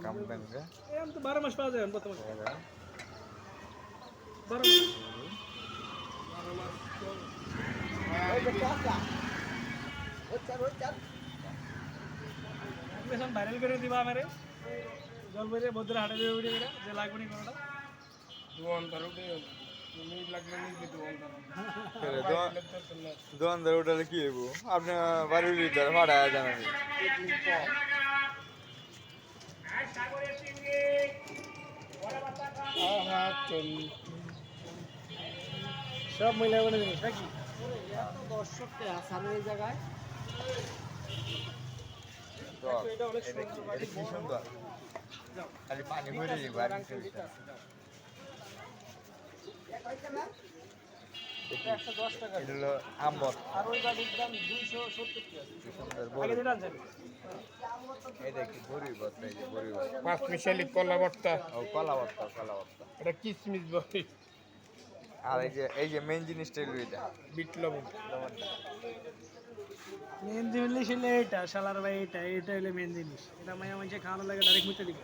কম দাম কে এখন তো 12 মাস পাওয়া যায় বর্তমানে। 12 মাস। তুমি এখন ভাইরাল করে দিবা আমারে জল বইরে বদ্র হাটে যাবে ভিডিও করে যে লাগবে নি কোনটা দোকানদার ওটালে কি হইব আপনি বাড়ির ভিতরে ভাড়া জানাবেন সব মহিলা বলে জিনিস নাকি দর্শককে আসার এই জায়গায় এটা অনেক এটা সুন্দর কি সুন্দর খালি পানি ভরে দিই বাড়ির ভিতরে এটা 110 টাকা এটা হলো আম্বর আর ওই বাড়ির দাম 270 টাকা কি সুন্দর আগে বড় যেটা আনছেন এটা কি বড়ি বস্তা এই যে বড়ি বস্তা পাঁচ মিশালি কলা ভর্তা ও কলা বস্তা এটা কিসমিস বলে আর এই যে মেইন জিনিসটা হলো এটা বিট লবণ মেন জিনিস হলো এটা শালার ভাই এটা হলো মেন জিনিস এটা মায়া মানুষে খাওয়ানো লাগে ডাইরেক্ট মুখে দিকে